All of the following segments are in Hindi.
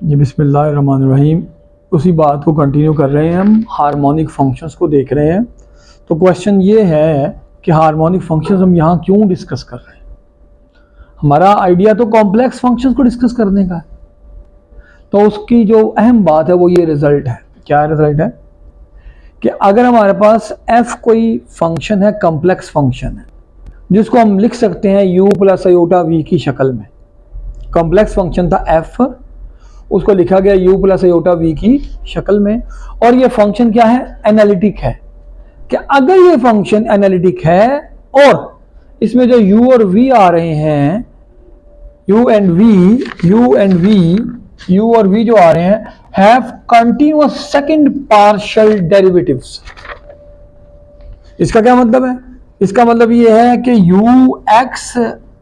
जी बिस्मिल्लाहिर्रहमानिर्रहीम। उसी बात को कंटिन्यू कर रहे हैं, हम हार्मोनिक फंक्शंस को देख रहे हैं। तो क्वेश्चन ये है कि हार्मोनिक फंक्शंस हम यहाँ क्यों डिस्कस कर रहे हैं। हमारा आइडिया तो कॉम्प्लेक्स फंक्शंस को डिस्कस करने का है। तो उसकी जो अहम बात है वो ये रिजल्ट है। क्या रिजल्ट है कि अगर हमारे पास f कोई फंक्शन है, कॉम्प्लेक्स फंक्शन है, जिसको हम लिख सकते हैं u प्लस आयोटा v की शक्ल में। कॉम्प्लेक्स फंक्शन था f, उसको लिखा गया u प्लस आयोटा v की शक्ल में। और ये फंक्शन क्या है? एनालिटिक है। कि अगर ये फंक्शन एनालिटिक है और इसमें जो u और v आ रहे हैं, u और v जो आ रहे हैं, have continuous second partial derivatives. इसका क्या मतलब है? इसका मतलब ये है कि u x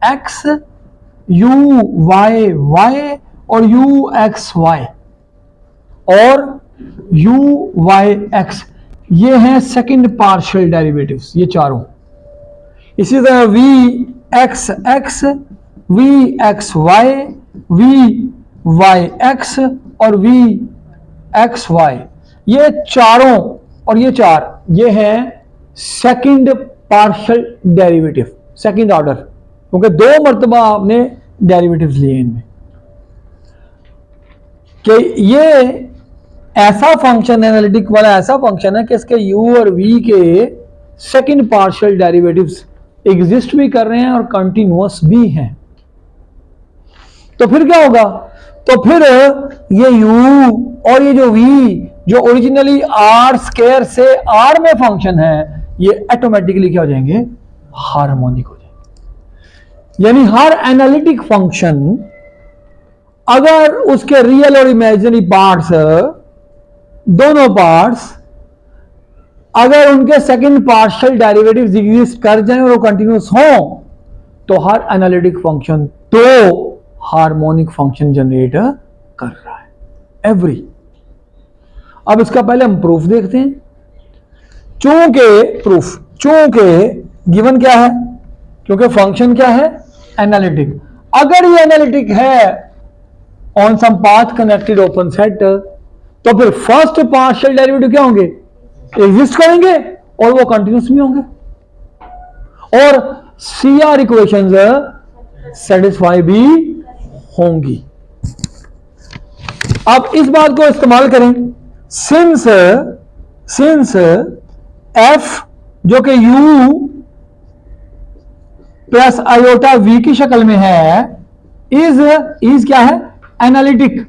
x, u y y और u x y और u y x, ये हैं सेकंड पार्शियल डेरिवेटिव्स, ये चारों। इसी तरह v x x, v x y, v y x और v x y, ये चारों और ये चार, ये हैं second partial derivative, second order, क्योंकि दो मर्तबा आपने डेरिवेटिव्स लिए इनमें। कि ये ऐसा फंक्शन, एनालिटिक वाला ऐसा फंक्शन है कि इसके u और v के सेकंड पार्शियल डेरिवेटिव्स एग्जिस्ट भी कर रहे हैं और कंटिन्यूअस भी हैं। तो फिर क्या होगा? तो फिर ये u और ये जो v, जो ओरिजिनली r स्क्वायर से r में फंक्शन है, ये ऑटोमेटिकली क्या हो जाएंगे? हार्मोनिक हो जाएंगे। यानी हर एनालिटिक फंक्शन अगर उसके रियल और इमेजिनरी पार्ट्स, दोनों पार्ट्स, अगर उनके सेकंड पार्शियल डेरिवेटिव्स एग्जिस्ट कर जाएं और वो कंटिन्यूअस हों, तो हर एनालिटिक फंक्शन तो हार्मोनिक फंक्शन जनरेट कर रहा है, एवरी। अब इसका पहले हम प्रूफ देखते हैं। चूंकि गिवन क्या है? क्योंकि फंक्शन क्या है? एनालिटिक। अगर ये एनालिटिक है on some path connected open set, तो फिर फर्स्ट पार्शियल डेरिवेटिव क्या होंगे? एग्जिस्ट करेंगे और वो कंटिन्यूस भी होंगे और CR इक्वेशंस सेटिस्फाई भी होंगी। अब इस बात को इस्तेमाल करें, सिंस f जो कि u प्लस आयोटा v की शक्ल में है, इज क्या है? एनालिटिक।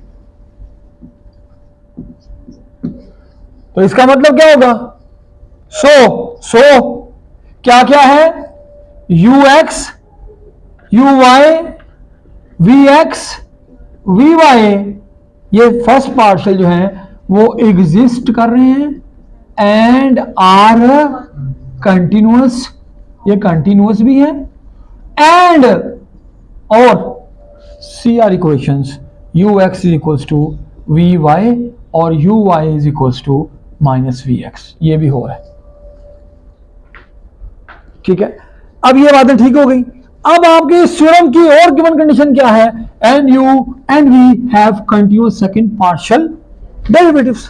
तो इसका मतलब क्या होगा? सो क्या क्या है? ux, uy, vx, vy, ये फर्स्ट पार्शियल जो है वो एग्जिस्ट कर रहे हैं एंड आर कंटिन्यूअस, ये कंटिन्यूअस भी है। एंड और CR equations ux is equals to vy और uy is equals to minus vx, ये भी हो रहा है। ठीक है, अब ये बातें ठीक हो गई। अब आपके इस थ्योरम की और गिवन कंडीशन क्या है? And u and v have continuous second partial derivatives.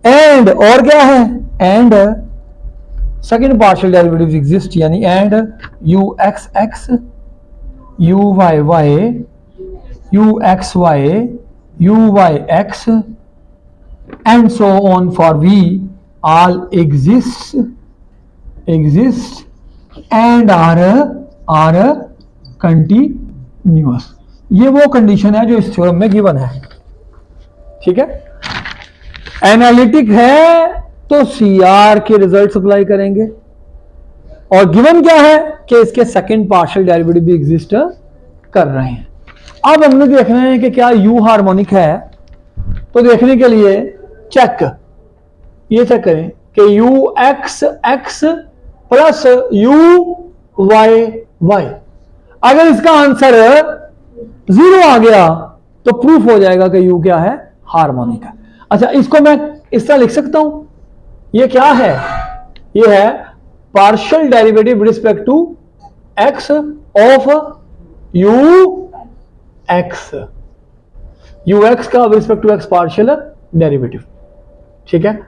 And और क्या है? And second partial derivatives exist, यानी and ux x, uy y, ux y, uy x and so on for v all exists and are continuous। ये वो कंडीशन है जो इस थ्योरम में गिवन है। ठीक है, एनालिटिक है तो CR के रिजल्ट अप्लाई करेंगे और गिवन क्या है कि इसके सेकंड पार्शियल डेरिवेटिव भी एग्जिस्ट कर रहे हैं। अब हमने देखना है कि क्या u हार्मोनिक है। तो देखने के लिए ये चेक करें कि ux x plus uy y, अगर इसका आंसर 0 आ गया तो प्रूफ हो जाएगा कि u क्या है? हार्मोनिक है। अच्छा, इसको मैं इस तरह लिख सकता हूं, ये क्या है? ये है partial derivative respect to x of u x। U x का with respect to x partial derivative, ठीक है।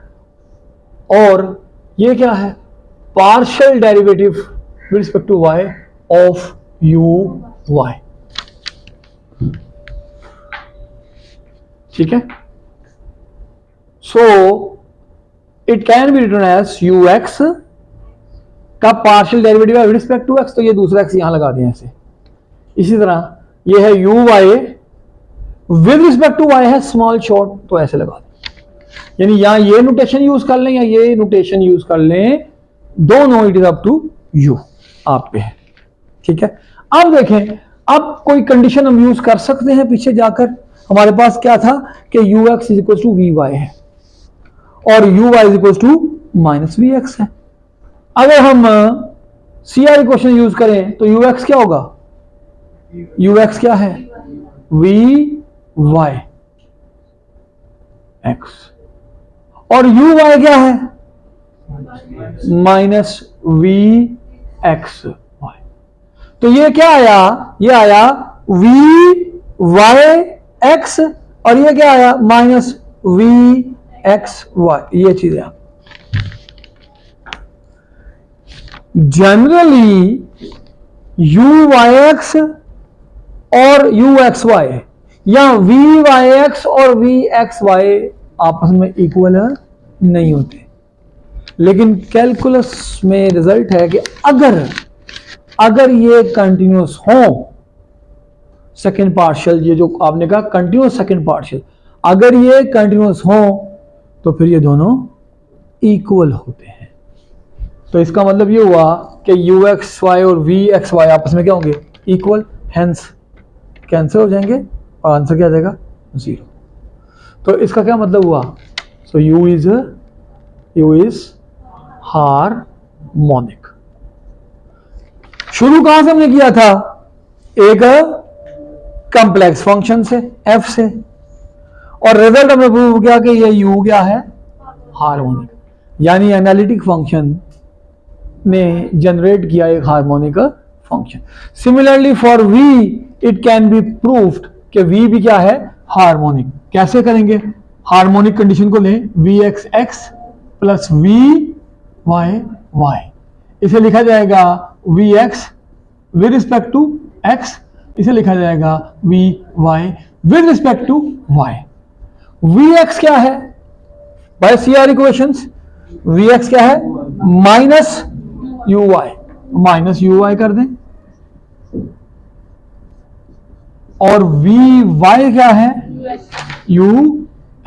और ये क्या है, partial derivative with respect to y of u y, ठीक है। So it can be written as u x का partial derivative with respect to x, तो ये दूसरा एक्स यहां लगा दिया ऐसे। इसी तरह ये है u y with respect to y है स्मॉल शॉर्ट, तो ऐसे लगा दें। यानी यहां ये नोटेशन यूज कर लें या ये नोटेशन यूज कर लें, दोनों it is up to you, आप पे है, ठीक है। अब देखें, अब कोई कंडीशन हम यूज कर सकते हैं पीछे जाकर। हमारे पास क्या था कि u x is equal to v y है और u y is equal to minus v x है। अगर हम सी आर इक्वेशन यूज करें तो यू एक्स क्या होगा, यू एक्स क्या है, वी वाई एक्स, और यू वाई क्या है, माइनस वी एक्स वाई। तो ये क्या आया, ये आया वी वाई एक्स और ये क्या आया, माइनस वी एक्स वाई। ये चीजें जनरली यू वाई एक्स और यू एक्स वाई या वी वाई एक्स और वी एक्स वाई आपस में इक्वल नहीं होते, लेकिन कैलकुलस में रिजल्ट है कि अगर ये कंटिन्यूअस हो, सेकेंड पार्शियल, ये जो आपने कहा कंटिन्यूअस सेकेंड पार्शियल, अगर ये कंटिन्यूअस हो तो फिर ये दोनों इक्वल होते हैं। तो इसका मतलब ये हुआ कि यू एक्स वाई और वी एक्स वाई आपस में क्या होंगे, इक्वल, हेंस कैंसिल हो जाएंगे और आंसर क्या आ जाएगा, 0। तो इसका क्या मतलब हुआ, सो यू इज हार्मोनिक। शुरू कहां से हमने किया था, एक कॉम्प्लेक्स फंक्शन से, एफ से, और रिजल्ट हमने प्रूव किया कि ये यू क्या है, हार्मोनिक। यानी एनालिटिक फंक्शन ने जनरेट किया एक harmonic function. Similarly for v it can be proved कि वी भी क्या है, हार्मोनिक। कैसे करेंगे, हार्मोनिक कंडीशन को लें, v x x plus v y y, इसे लिखा जाएगा v x with respect to x, इसे लिखा जाएगा v y with respect to y. V x क्या है, by C R equations, v x क्या है, minus u y, minus u y कर दें, और वी वाई क्या है, यू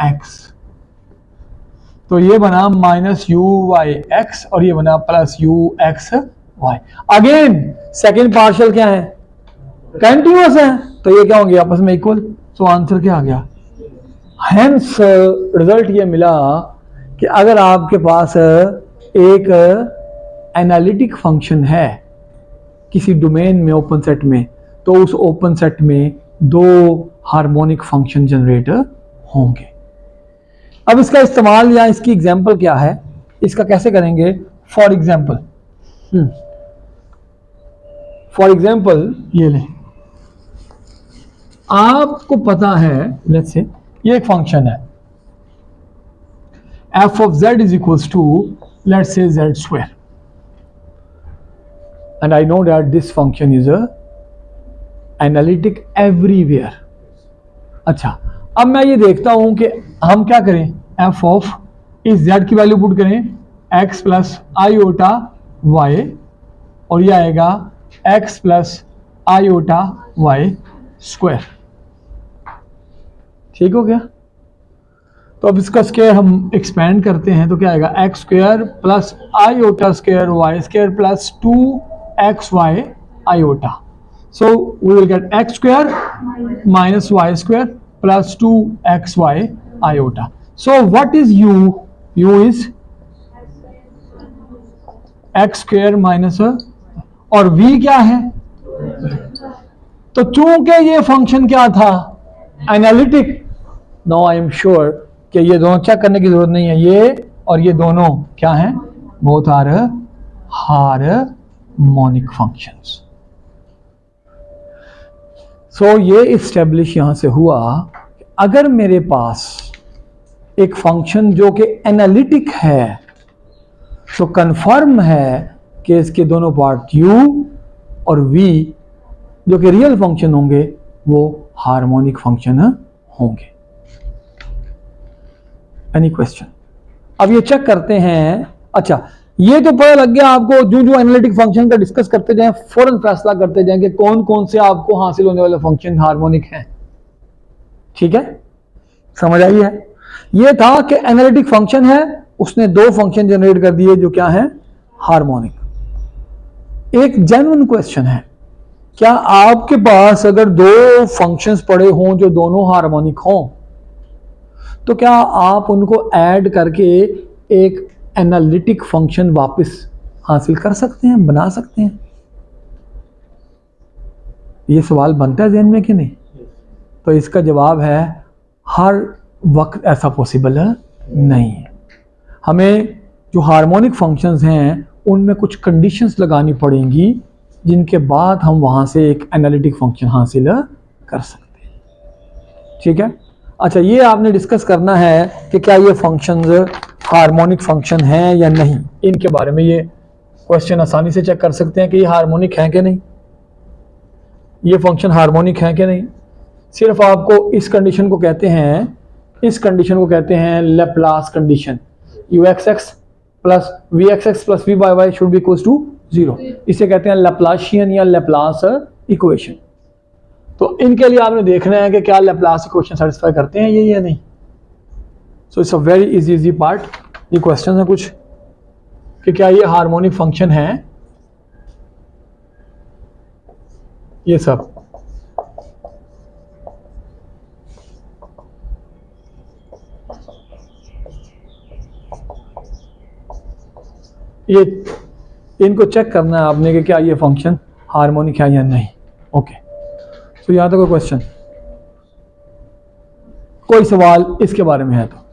एक्स, तो ये बना माइनस यू वाई एक्स और ये बना plus u x y. Again second partial क्या है, कंटिन्यूअस है, तो ये क्या होंगे आपस में इक्वल। तो आंसर क्या आ गया, हेंस रिजल्ट ये मिला कि अगर आपके पास एक एनालिटिक फंक्शन है किसी डोमेन में, ओपन सेट में, तो उस ओपन सेट में दो हार्मोनिक फंक्शन जनरेट होंगे। अब इसका इस्तेमाल या इसकी एग्जांपल क्या है, इसका कैसे करेंगे। फॉर एग्जांपल ये लें, आपको पता है, लेट्स से ये एक फंक्शन है f of z is equals to let's say z square, and I know that this function is a analytic everywhere। अच्छा, अब मैं ये देखता हूं कि हम क्या करें, f of इस z की वैल्यू पुट करें x प्लस आईओटा y, और ये आएगा x plus iota y square. ठीक हो गया। तो अब इसका स्क्वायर हम एक्सपेंड करते हैं तो क्या आएगा, x square plus iota square y square plus 2xy iota. So we will get x square minus y square plus 2xy iota. So what is u, u is x square minus, और v क्या है, तो चूंकि ये फंक्शन क्या था, analytic, no I am sure कि ये दोनों चेक करने की जरूरत नहीं है, ये और ये दोनों क्या हैं, बोथ आर हार्मोनिक फंक्शंस। सो ये इस्टेब्लिश यहां से हुआ अगर मेरे पास एक फंक्शन जो कि एनालिटिक है तो कंफर्म है कि इसके दोनों पार्ट u और v जो कि रियल फंक्शन होंगे वो हार्मोनिक फंक्शन होंगे। Any question? अब ये चेक करते हैं। अच्छा, ये तो पता लग गया आपको, जो जो एनालिटिक फंक्शन का डिस्कस करते जाएं फौरन फैसला करते जाएं कि कौन कौन से आपको हासिल होने वाले फंक्शन हार्मोनिक हैं। ठीक है, समझ आई है? ये था कि एनालिटिक फंक्शन है, उसने दो फंक्शन जनरेट कर दिए जो क्या है, हार्मोनिक। एक जेन्युइन क्वेश्चन है, क्या आपके पास अगर दो फंक्शंस पड़े हों जो दोनों हार्मोनिक हों तो क्या आप उनको ऐड करके एक एनालिटिक फंक्शन वापस हासिल कर सकते हैं, बना सकते हैं? ये सवाल बनता है ज़हन में कि नहीं? तो इसका जवाब है हर वक्त ऐसा पॉसिबल नहीं है। हमें जो हार्मोनिक फंक्शंस हैं उनमें कुछ कंडीशंस लगानी पड़ेंगी जिनके बाद हम वहाँ से एक एनालिटिक फंक्शन हासिल कर सकते हैं। ठीक है? अच्छा, ये आपने डिस्कस करना है कि क्या ये फंक्शंस हार्मोनिक फंक्शन हैं या नहीं। इनके बारे में ये क्वेश्चन आसानी से चेक कर सकते हैं कि ये हार्मोनिक हैं कि नहीं, ये फंक्शन हार्मोनिक हैं कि नहीं। सिर्फ आपको इस कंडीशन को कहते हैं, इस कंडीशन को कहते हैं Laplace condition. u(x(x) plus v(x(x) plus v(y(y) should be equals to 0। इसे कहते हैं लैप्लाशियन या लैप्लास इक्वेशन। तो इनके लिए आपने देखना है कि क्या लैप्लास इक्वेशन सेटिस्फाई करते हैं ये या नहीं। So it's a very easy part. ये क्वेश्चन है कुछ कि क्या ये हार्मोनिक फंक्शन है, ये सब। ये इनको चेक करना है आपने कि क्या ये फंक्शन हार्मोनिक है या नहीं। ओके, तो यहाँ तक कोई क्वेश्चन, कोई सवाल इसके बारे में है तो